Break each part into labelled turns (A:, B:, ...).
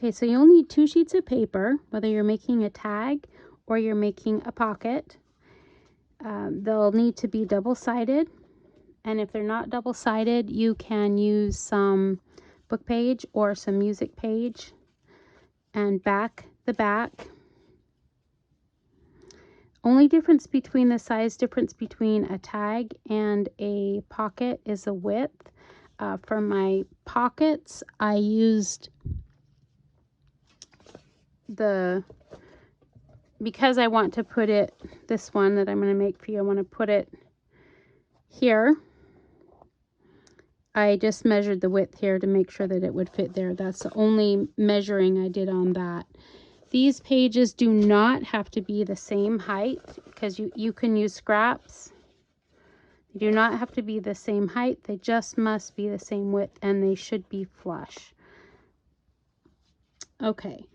A: Okay, so you'll need 2 sheets of paper, whether you're making a tag or you're making a pocket. They'll need to be double-sided, and if they're not double-sided, you can use some book page or some music page and back the back. Only difference between the size difference between a tag and a pocket is the width. For my pockets, I used because I want to put it, this one that I'm going to make for you, I want to put it here. I just measured the width here to make sure that it would fit there. That's the only measuring I did on that. These pages do not have to be the same height because you can use scraps. They do not have to be the same height. They just must be the same width, and they should be flush. Okay.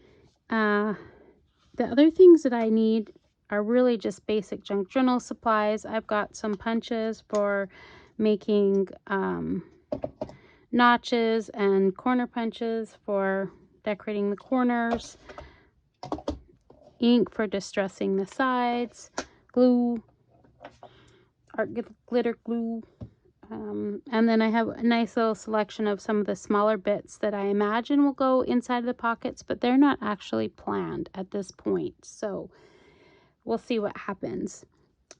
A: The other things that I need are really just basic junk journal supplies. I've got some punches for making notches and corner punches for decorating the corners, ink for distressing the sides, glue, art glitter glue, and then I have a nice little selection of some of the smaller bits that I imagine will go inside the pockets, but they're not actually planned at this point, so we'll see what happens.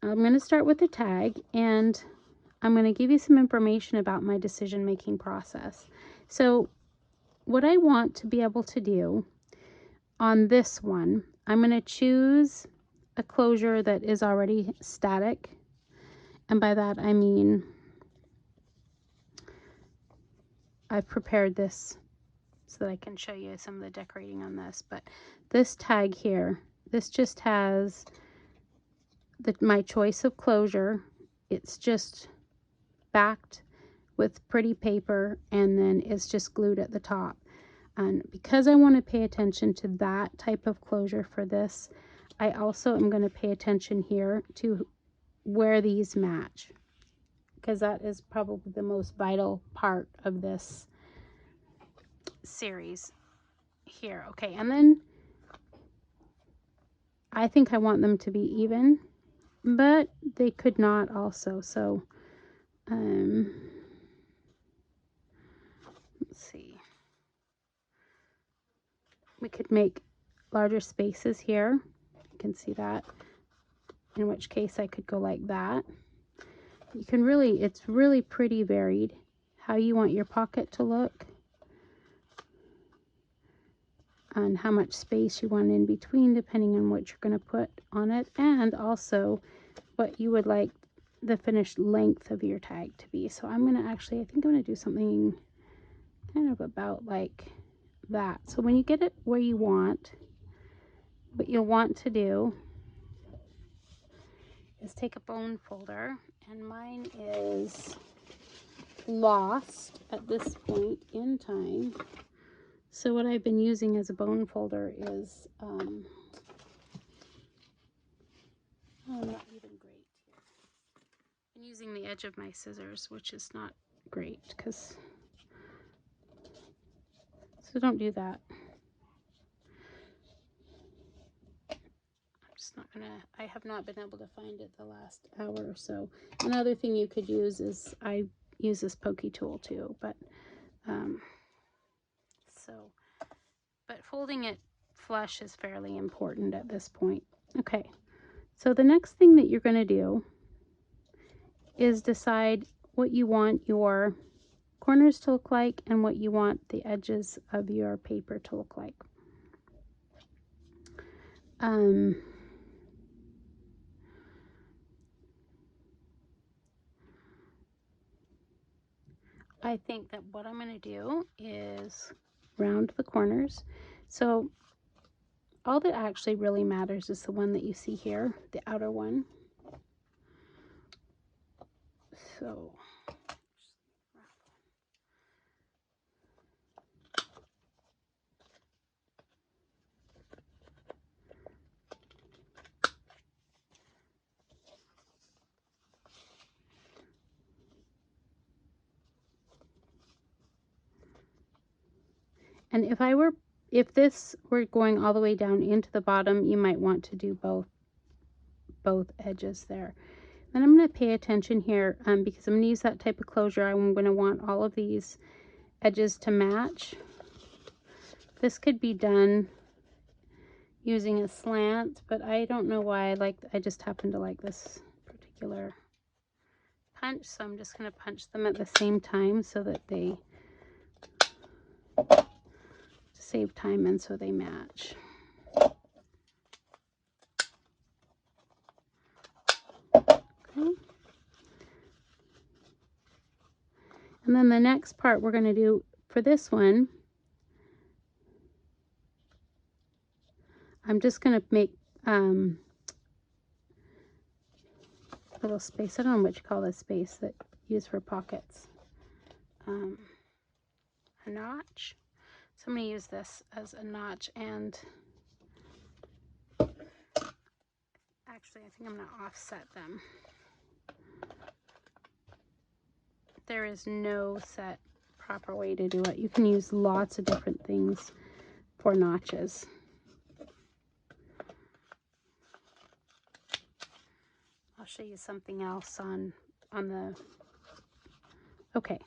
A: I'm going to start with the tag, and I'm going to give you some information about my decision-making process. So what I want to be able to do on this one, I'm going to choose a closure that is already static, and by that I mean I've prepared this so that I can show you some of the decorating on this. But this tag here, this just has my choice of closure. It's just backed with pretty paper, and then it's just glued at the top. And because I want to pay attention to that type of closure for this, I also am going to pay attention here to where these match, because that is probably the most vital part of this series here. Okay, and then I think I want them to be even, but they could not also. So let's see, we could make larger spaces here. You can see that, in which case I could go like that. You can really, it's really pretty varied how you want your pocket to look and how much space you want in between, depending on what you're going to put on it, and also what you would like the finished length of your tag to be. So I'm going to actually, I think I'm going to do something kind of about like that. So when you get it where you want, what you'll want to do is take a bone folder, and mine is lost at this point in time. So what I've been using as a bone folder is not even great here. I'm using the edge of my scissors, which is not great, because so don't do that. I'm just not gonna, I have not been able to find it the last hour or so. Another thing you could use is, I use this pokey tool too, but but folding it flush is fairly important at this point. Okay, so the next thing that you're going to do is decide what you want your corners to look like and what you want the edges of your paper to look like. I think that what I'm going to do is round the corners. So all that actually really matters is the one that you see here, the outer one. So and if I were if this were going all the way down into the bottom, you might want to do both edges there. Then I'm going to pay attention here because I'm going to use that type of closure. I'm going to want all of these edges to match. This could be done using a slant, but I don't know why I just happen to like this particular punch, so I'm just going to punch them at the same time so that they save time and so they match. Okay. And then the next part we're going to do for this one, I'm just going to make a little space. I don't know what you call this space that you use for pockets. A notch. So I'm going to use this as a notch, and actually I think I'm going to offset them. There is no set proper way to do it. You can use lots of different things for notches. I'll show you something else on the, okay.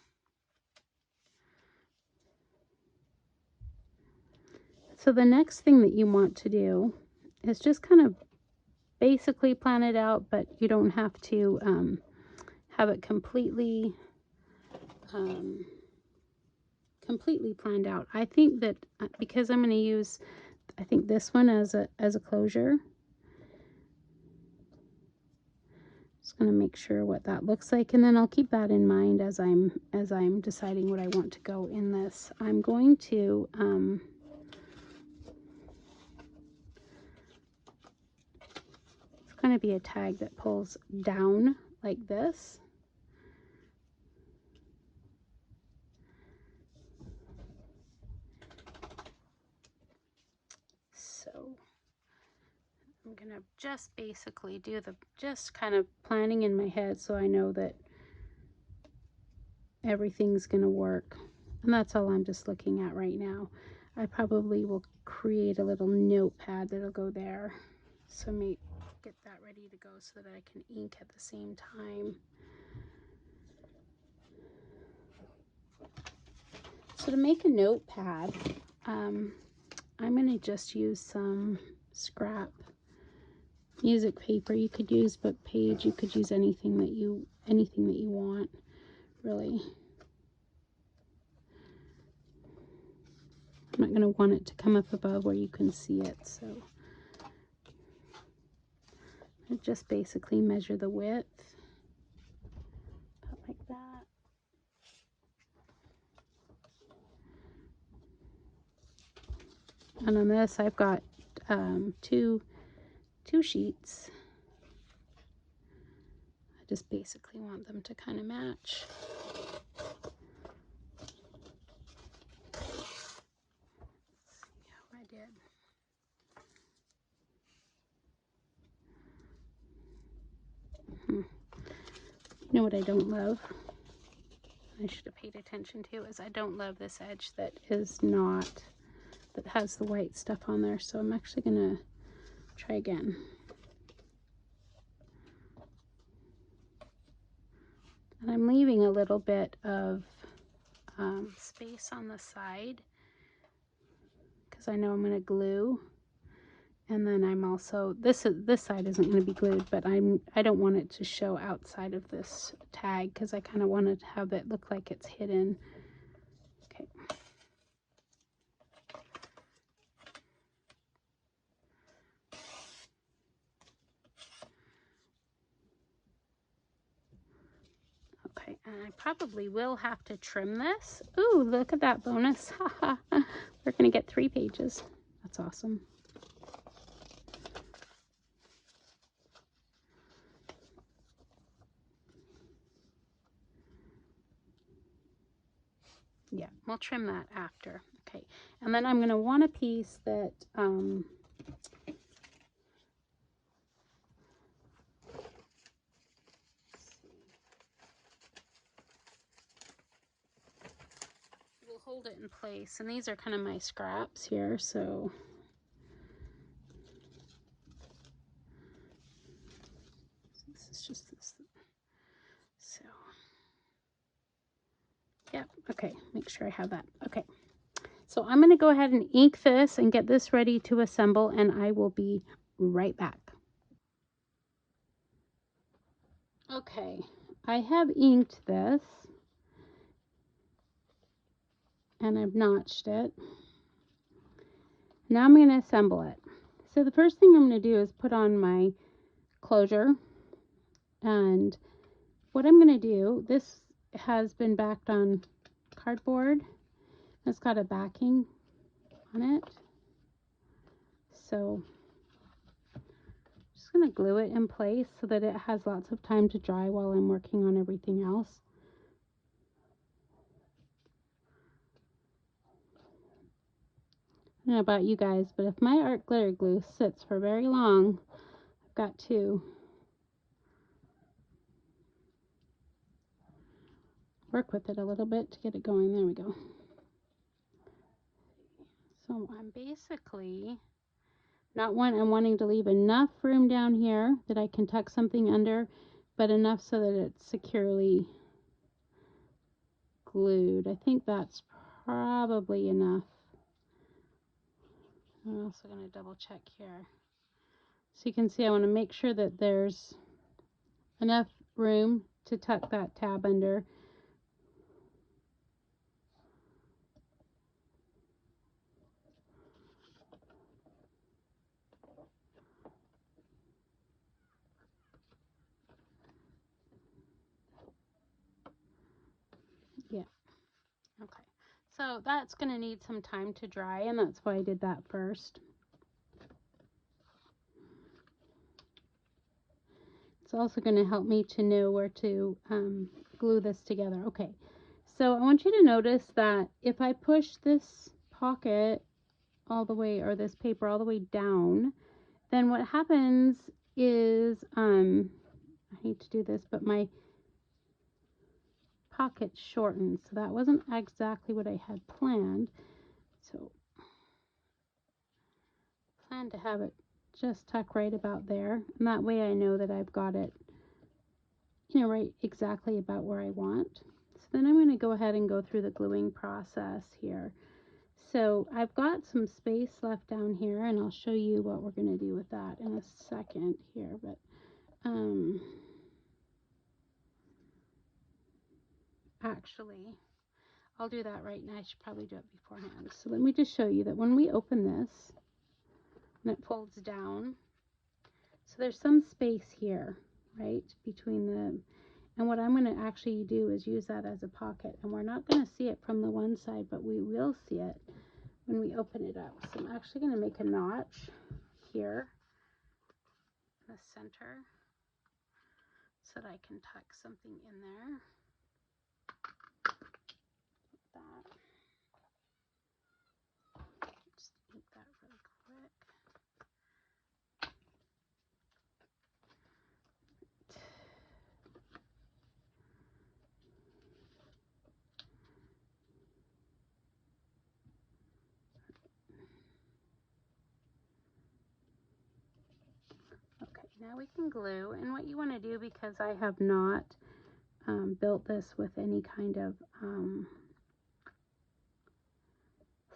A: So the next thing that you want to do is just kind of basically plan it out, but you don't have to have it completely planned out. I think that because I'm going to use, I think this one as a closure. Just going to make sure what that looks like, and then I'll keep that in mind as I'm deciding what I want to go in this. I'm going to it's going to be a tag that pulls down like this. So I'm going to just basically do just kind of planning in my head so I know that everything's going to work. And that's all I'm just looking at right now. I probably will create a little notepad that'll go there. So maybe get that ready to go so that I can ink at the same time. So to make a notepad, I'm going to just use some scrap music paper. You could use book page, you could use anything that you want, really. I'm not going to want it to come up above where you can see it, so I just basically measure the width, about like that. And on this I've got two sheets. I just basically want them to kind of match. Let's see how I did. You know what I don't love? I should have paid attention to is I don't love this edge that has the white stuff on there, so I'm actually gonna try again. And I'm leaving a little bit of space on the side because I know I'm going to glue, and then I'm also this side isn't going to be glued, but I don't want it to show outside of this tag because I kind of want to have it look like it's hidden. Okay. Okay, and I probably will have to trim this. Ooh, look at that bonus. We're going to get 3 pages. That's awesome. Yeah, we'll trim that after. Okay, and then I'm going to want a piece that will hold it in place. And these are kind of my scraps here, so this is just this. So, yep, okay, make sure I have that. Okay, so I'm going to go ahead and ink this and get this ready to assemble, and I will be right back. Okay, I have inked this, and I've notched it. Now I'm going to assemble it. So the first thing I'm going to do is put on my closure, and what I'm going to do, this has been backed on cardboard. It's got a backing on it. So I'm just going to glue it in place so that it has lots of time to dry while I'm working on everything else. I don't know about you guys, but if my art glitter glue sits for very long, I've got to work with it a little bit to get it going. There we go. So I'm basically I'm wanting to leave enough room down here that I can tuck something under, but enough so that it's securely glued. I think that's probably enough. I'm also going to double check here. So you can see I want to make sure that there's enough room to tuck that tab under. Yeah. Okay. So that's going to need some time to dry, and that's why I did that first. It's also going to help me to know where to glue this together. Okay, so I want you to notice that if I push this pocket all the way, or this paper all the way down, then what happens is, I hate to do this, but my pocket shortens. So that wasn't exactly what I had planned. So plan to have it just tuck right about there, and that way I know that I've got it, you know, right exactly about where I want. So then I'm going to go ahead and go through the gluing process here. So I've got some space left down here, and I'll show you what we're going to do with that in a second here, but actually I'll do that right now. I should probably do it beforehand. So let me just show you that when we open this and it folds down, so there's some space here, right, between the, and what I'm going to actually do is use that as a pocket, and we're not going to see it from the one side, but we will see it when we open it up. So I'm actually going to make a notch here in the center so that I can tuck something in there. That. Just ink that really quick. Okay, now we can glue, and what you want to do, because I have not built this with any kind of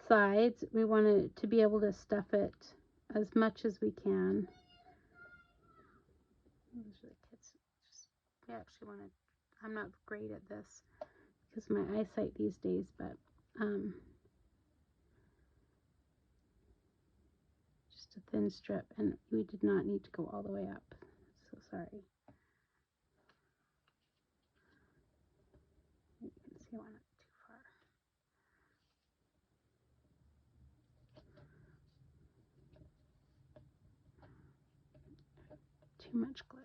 A: sides, we want to be able to stuff it as much as we can. Usually kids just, we actually want to, I'm not great at this because of my eyesight these days, but just a thin strip, and we did not need to go all the way up, so sorry. You can see I went up too far. Too much glue.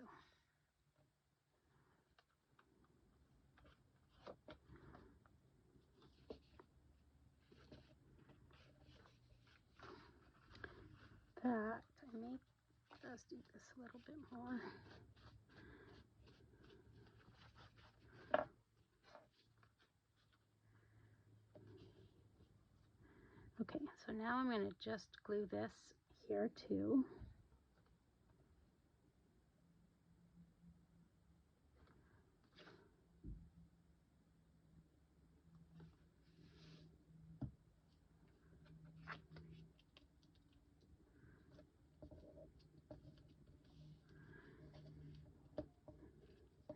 A: That I may just do this a little bit more. So now I'm going to just glue this here too.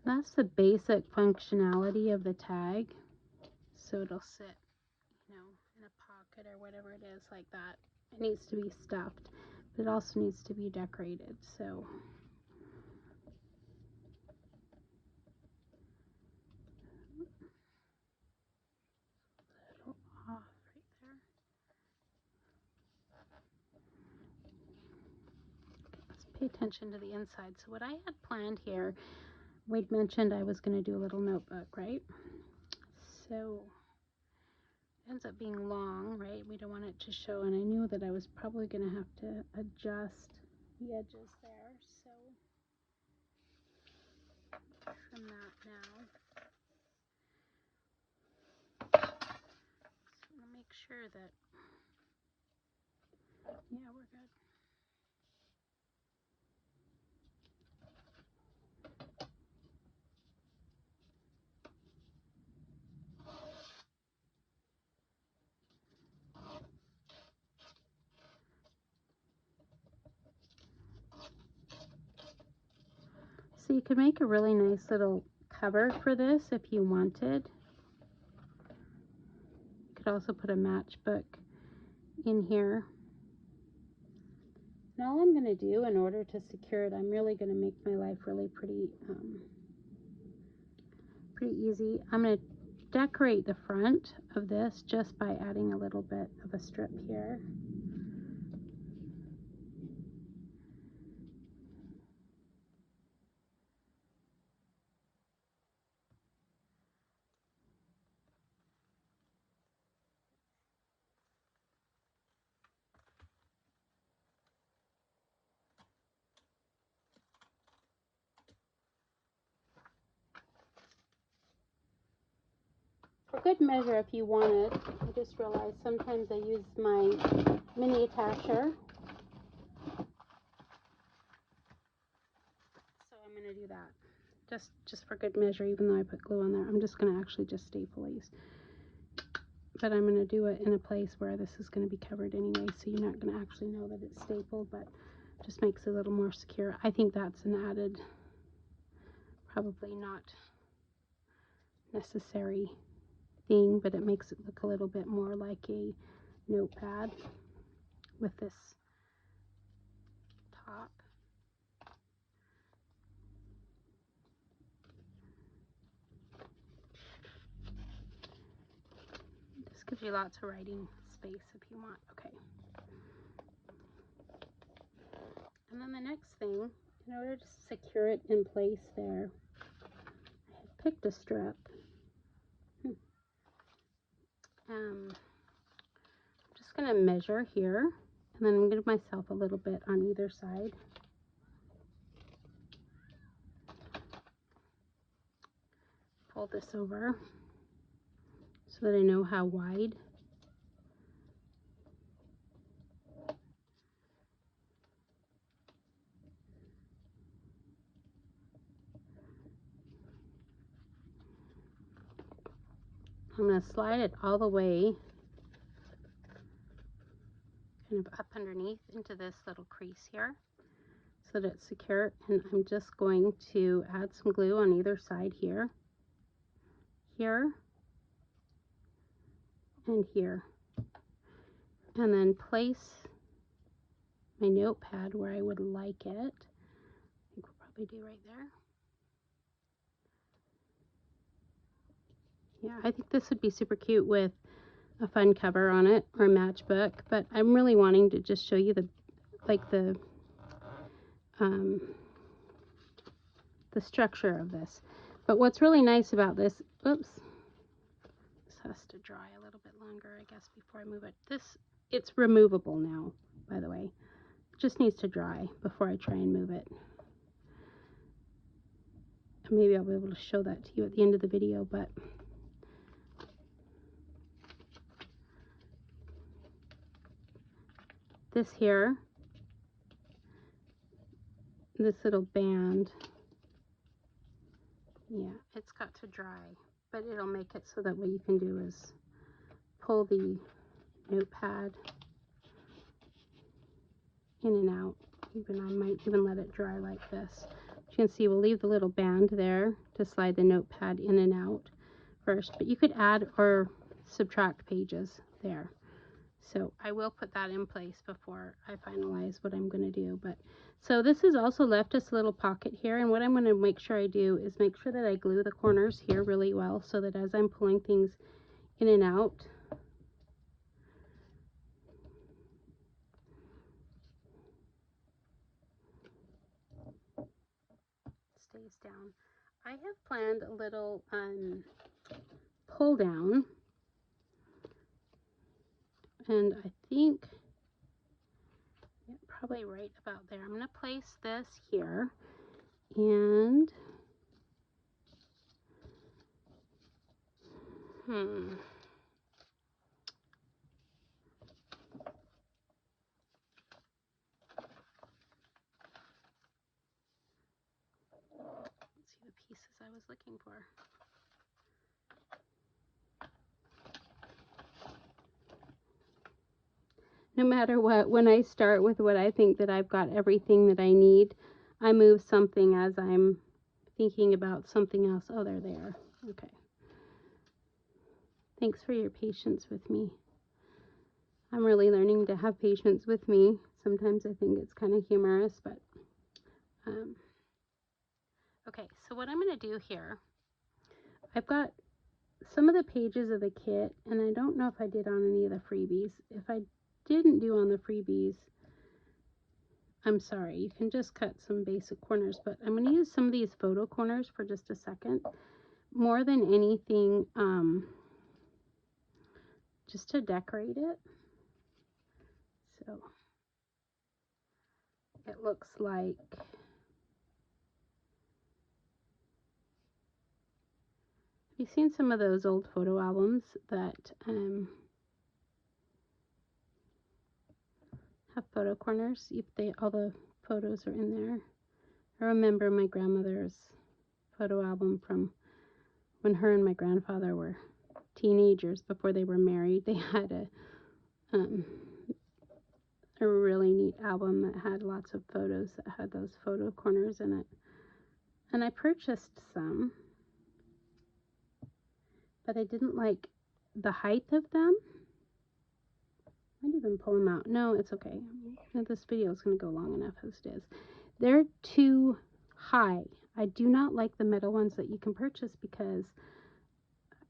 A: That's the basic functionality of the tag. So it'll sit, you know, in a pocket or whatever it is like that. It needs to be stuffed, but it also needs to be decorated. So a little off right there. Okay, let's pay attention to the inside. So what I had planned here, Wade mentioned I was going to do a little notebook, right? So it ends up being long, right? We don't want it to show, and I knew that I was probably going to have to adjust the edges there, so trim that now. So I'm going to make sure that, yeah, we're good. So you could make a really nice little cover for this if you wanted. You could also put a matchbook in here. And all I'm going to do in order to secure it, I'm really going to make my life really pretty easy. I'm going to decorate the front of this just by adding a little bit of a strip here. For good measure, if you wanted, I just realized sometimes I use my mini attacher. So I'm going to do that. Just for good measure, even though I put glue on there. I'm just going to actually just staple these. But I'm going to do it in a place where this is going to be covered anyway, so you're not going to actually know that it's stapled, but just makes it a little more secure. I think that's an added, probably not necessary thing, but it makes it look a little bit more like a notepad with this top. This gives you lots of writing space if you want. Okay. And then the next thing, in order to secure it in place there, I have picked a strip. I'm just going to measure here, and then I'm going to give myself a little bit on either side. Fold this over so that I know how wide. I'm going to slide it all the way kind of up underneath into this little crease here so that it's secure, and I'm just going to add some glue on either side here, here, and here, and then place my notepad where I would like it. I think we'll probably do right there. Yeah, I think this would be super cute with a fun cover on it or a matchbook, but I'm really wanting to just show you the structure of this. But what's really nice about this, oops, this has to dry a little bit longer, I guess, before I move it. It's removable now, by the way. It just needs to dry before I try and move it. And maybe I'll be able to show that to you at the end of the video, but this here, this little band, yeah, it's got to dry, but it'll make it so that what you can do is pull the notepad in and out. Even I might even let it dry like this. You can see we'll leave the little band there to slide the notepad in and out first, but you could add or subtract pages there. So I will put that in place before I finalize what I'm going to do. But so this has also left us a little pocket here, and what I'm going to make sure I do is make sure that I glue the corners here really well, so that as I'm pulling things in and out, stays down. I have planned a little pull down, and I think, yeah, probably right about there. I'm going to place this here, and let's see the pieces I was looking for. No matter what, when I start with what I think that I've got everything that I need, I move something as I'm thinking about something else. Oh, they're there. Okay. Thanks for your patience with me. I'm really learning to have patience with me. Sometimes I think it's kind of humorous, but okay, so what I'm going to do here, I've got some of the pages of the kit, and I don't know if I did on any of the freebies. If I didn't do on the freebies, I'm sorry. You can just cut some basic corners, but I'm going to use some of these photo corners for just a second. More than anything, just to decorate it. So it looks like, have you seen some of those old photo albums that have photo corners? All the photos are in there. I remember my grandmother's photo album from when her and my grandfather were teenagers before they were married. They had a really neat album that had lots of photos that had those photo corners in it. And I purchased some, but I didn't like the height of them. I might even pull them out. No, it's okay. This video is going to go long enough as it is. They're too high. I do not like the metal ones that you can purchase, because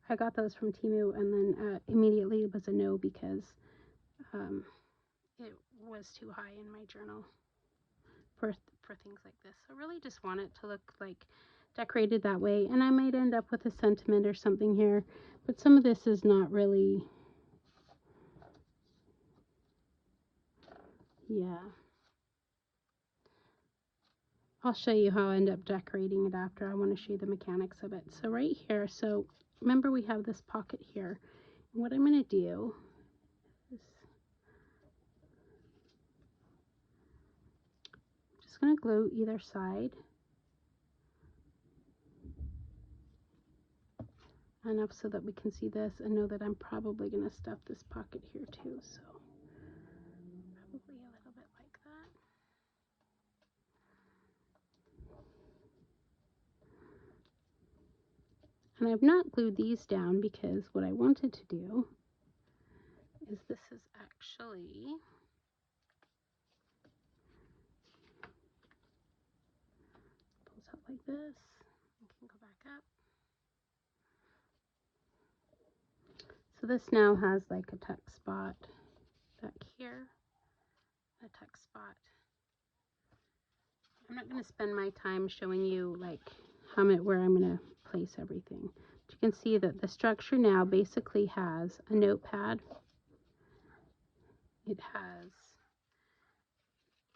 A: I got those from Temu, and then immediately it was a no, because it was too high in my journal for things like this. So I really just want it to look like decorated that way, and I might end up with a sentiment or something here, but some of this is not really, yeah. I'll show you how I end up decorating it after. I want to show you the mechanics of it. So right here, so remember we have this pocket here. And what I'm going to do is I'm just going to glue either side enough so that we can see this, and know that I'm probably going to stuff this pocket here too. So probably a little bit like that. And I've not glued these down, because what I wanted to do is, this is actually, pulls out like this, and can go back up. So this now has like a tuck spot back here, a tuck spot. I'm not going to spend my time showing you like where I'm going to place everything. But you can see that the structure now basically has a notepad. It has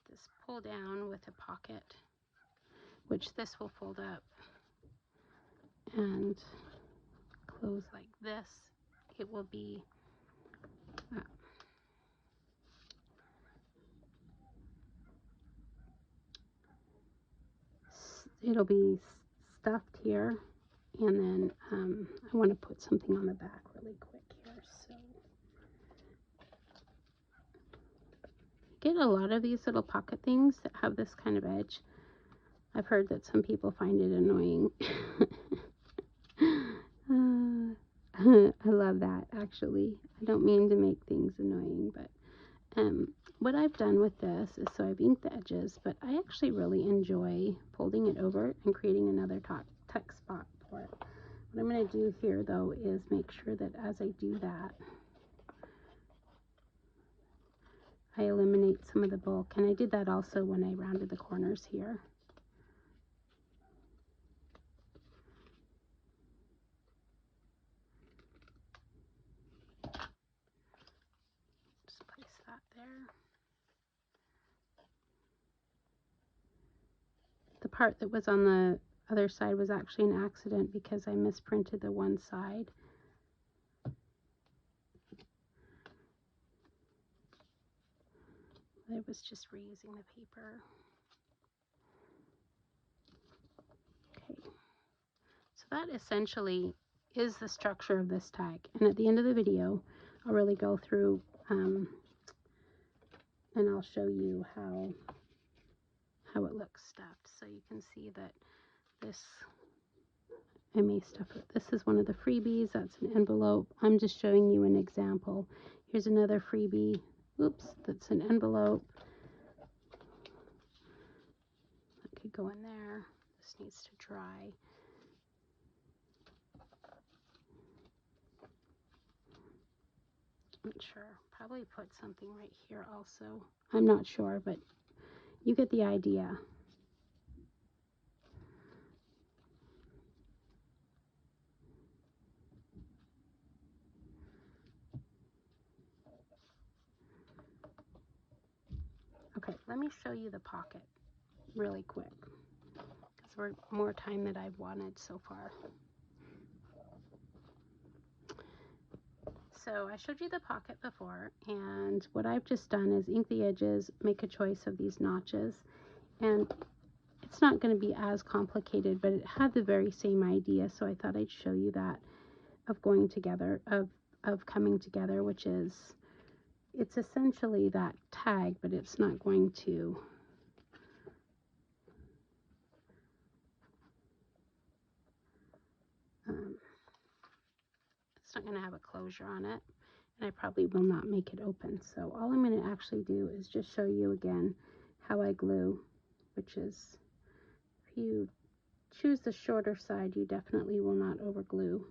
A: this pull down with a pocket, which this will fold up and close like this. It will be it'll be stuffed here, and then I want to put something on the back really quick here. So get a lot of these little pocket things that have this kind of edge. I've heard that some people find it annoying. I love that, actually. I don't mean to make things annoying, but what I've done with this is, so I've inked the edges, but I actually really enjoy folding it over and creating another text spot for it. What I'm going to do here, though, is make sure that as I do that, I eliminate some of the bulk. And I did that also when I rounded the corners here. Just place that there. The part that was on the other side was actually an accident because I misprinted the one side. I was just reusing the paper. Okay, so that essentially is the structure of this tag. And at the end of the video, I'll really go through and I'll show you how it looks stuffed. So you can see that this, I may stuff it. This is one of the freebies. That's an envelope. I'm just showing you an example. Here's another freebie. Oops, that's an envelope. That could go in there. This needs to dry. Not sure. Probably put something right here also. I'm not sure, but you get the idea. Okay, let me show you the pocket really quick, because we're more time than I've wanted so far. So I showed you the pocket before, and what I've just done is ink the edges, make a choice of these notches, and it's not going to be as complicated, but it had the very same idea, so I thought I'd show you that of going together, of coming together, which is, it's essentially that tag, but it's not going to it's not going to have a closure on it, and I probably will not make it open. So all I'm going to actually do is just show you again how I glue, which is, if you choose the shorter side, you definitely will not over glue.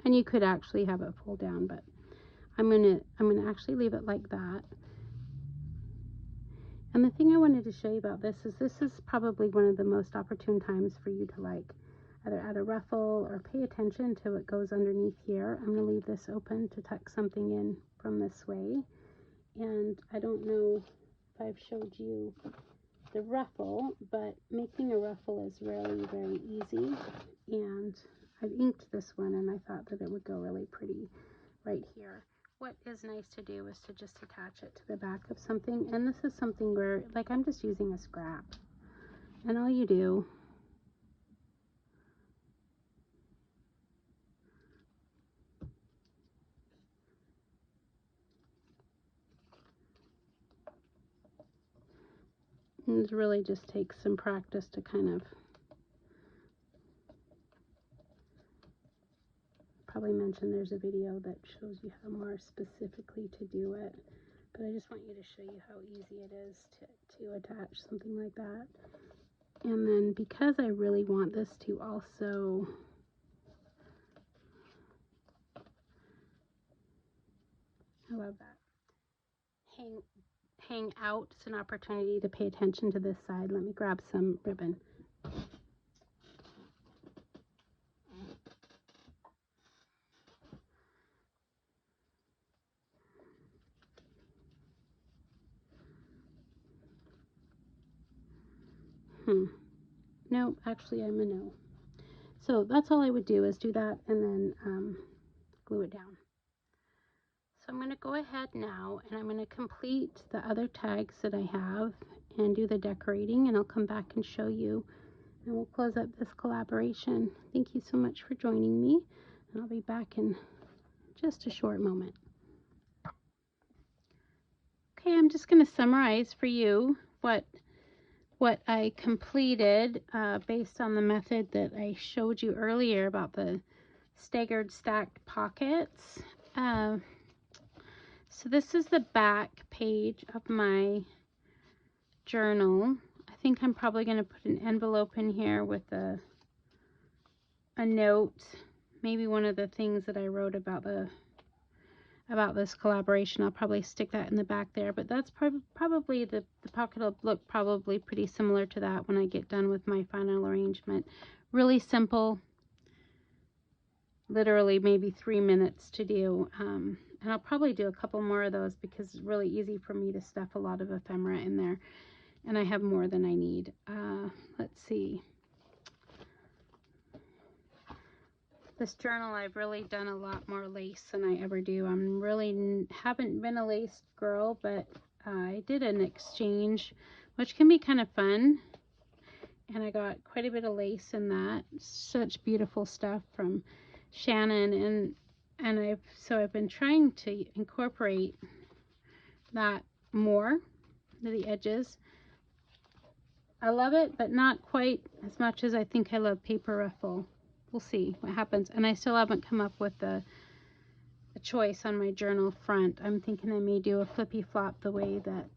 A: And you could actually have it pull down, but I'm gonna actually leave it like that. And the thing I wanted to show you about this is probably one of the most opportune times for you to like either add a ruffle or pay attention to what goes underneath here. I'm gonna leave this open to tuck something in from this way. And I don't know if I've showed you the ruffle, but making a ruffle is really very easy. And I've inked this one, and I thought that it would go really pretty right here. What is nice to do is to just attach it to the back of something. And this is something where, like, I'm just using a scrap. And all you do is really just take some practice to kind of, probably mention there's a video that shows you how more specifically to do it. But I just want you to show you how easy it is to attach something like that. And then because I really want this to also I love that. Hang out. It's an opportunity to pay attention to this side. Let me grab some ribbon. No, actually I'm a no. So that's all I would do, is do that and then glue it down. So I'm going to go ahead now and I'm going to complete the other tags that I have and do the decorating, and I'll come back and show you, and we'll close up this collaboration. Thank you so much for joining me, and I'll be back in just a short moment. Okay, I'm just going to summarize for you what I completed based on the method that I showed you earlier about the staggered stacked pockets. So this is the back page of my journal. I think I'm probably going to put an envelope in here with a note, maybe one of the things that I wrote about this collaboration. I'll probably stick that in the back there, but that's probably the pocket will look probably pretty similar to that when I get done with my final arrangement. Really simple, literally maybe 3 minutes to do, and I'll probably do a couple more of those because it's really easy for me to stuff a lot of ephemera in there, and I have more than I need. Let's see. This journal, I've really done a lot more lace than I ever do. I'm really haven't been a lace girl, but I did an exchange, which can be kind of fun, and I got quite a bit of lace in that. Such beautiful stuff from Shannon, and I've been trying to incorporate that more to the edges. I love it, but not quite as much as I think I love paper ruffle. We'll see what happens. And I still haven't come up with a choice on my journal front. I'm thinking I may do a flippy flop the way that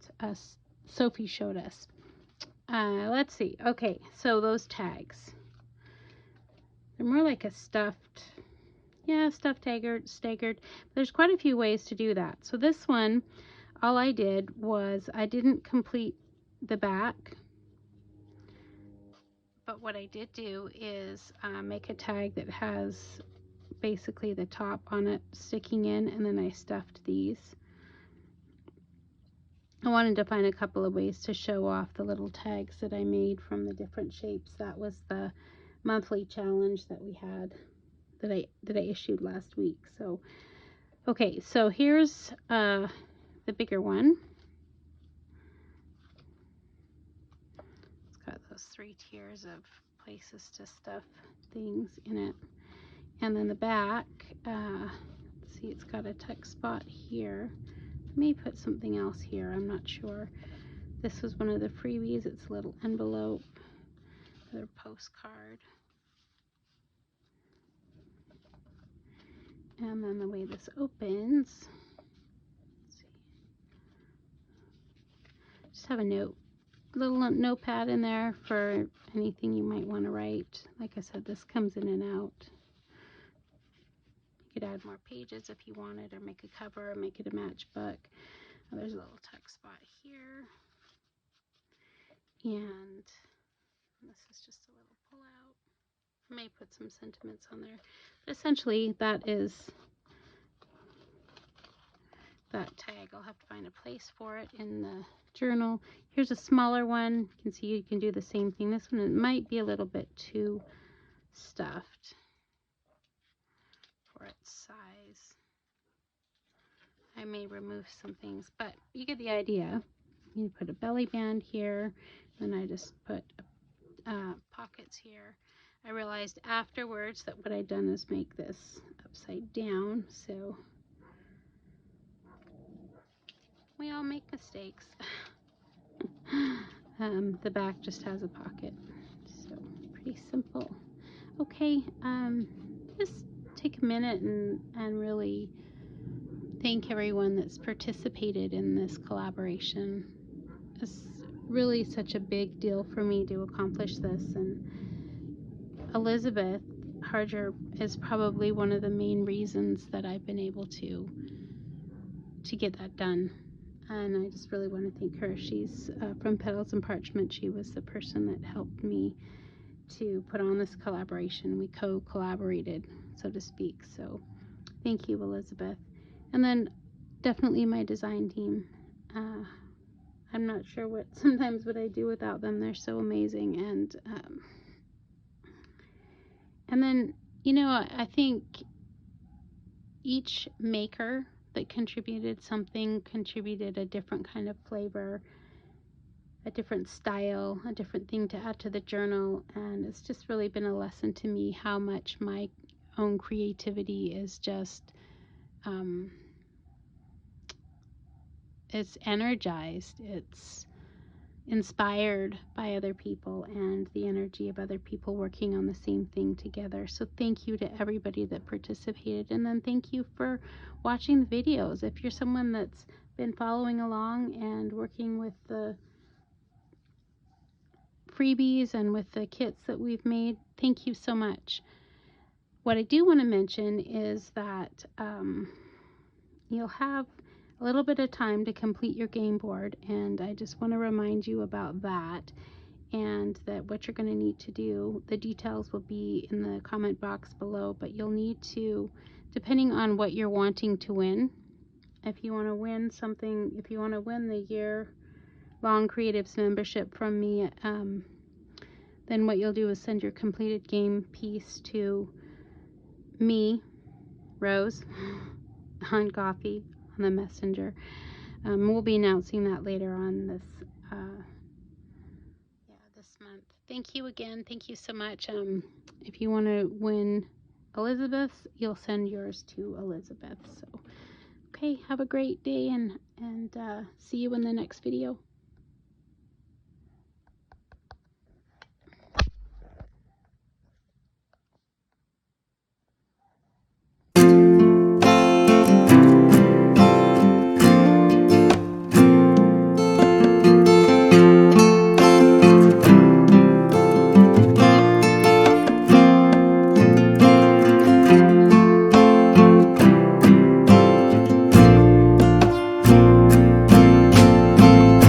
A: Sophie showed us. Let's see. Okay, so those tags. They're more like a stuffed, staggered. There's quite a few ways to do that. So this one, all I did was I didn't complete the back. But what I did do is make a tag that has basically the top on it sticking in, and then I stuffed these. I wanted to find a couple of ways to show off the little tags that I made from the different shapes. That was the monthly challenge that we had, that I issued last week. So, okay, so here's the bigger one. Got those 3 tiers of places to stuff things in it, and then the back, let's see, it's got a tuck spot here. I may put something else here, I'm not sure. This was one of the freebies. It's a little envelope, another postcard, and then the way this opens, let's see, just have a little notepad in there for anything you might want to write. Like I said, this comes in and out. You could add more pages if you wanted, or make a cover, or make it a matchbook. Oh, there's a little tuck spot here, and this is just a little pull out. I may put some sentiments on there, but essentially that is that tag. I'll have to find a place for it in the journal. Here's a smaller one. You can see you can do the same thing. This one, it might be a little bit too stuffed for its size. I may remove some things, but you get the idea. You put a belly band here, and I just put pockets here. I realized afterwards that what I'd done is make this upside down, so we all make mistakes. The back just has a pocket, so pretty simple. Okay, just take a minute and really thank everyone that's participated in this collaboration. It's really such a big deal for me to accomplish this, and Elizabeth Harger is probably one of the main reasons that I've been able to to get that done. And I just really want to thank her. She's from Petals and Parchment. She was the person that helped me to put on this collaboration. We co-collaborated, so to speak. So thank you, Elizabeth. And then definitely my design team. I'm not sure what I do without them. They're so amazing. And then, you know, I think each maker that contributed something contributed a different kind of flavor, a different style, a different thing to add to the journal. And it's just really been a lesson to me how much my own creativity is just it's energized, it's inspired by other people and the energy of other people working on the same thing together. So thank you to everybody that participated, and then thank you for watching the videos. If you're someone that's been following along and working with the freebies and with the kits that we've made, thank you so much. What I do want to mention is that you'll have a little bit of time to complete your game board, and I just want to remind you about that, and that what you're going to need to do, the details will be in the comment box below, but you'll need to, depending on what you're wanting to win, if you want to win something, if you want to win the year-long Creatives membership from me, then what you'll do is send your completed game piece to me, Rose, on Coffee, on the messenger. We'll be announcing that later on this month. Thank you again. Thank you so much. If you want to win Elizabeth's, you'll send yours to Elizabeth. So okay, have a great day, and see you in the next video.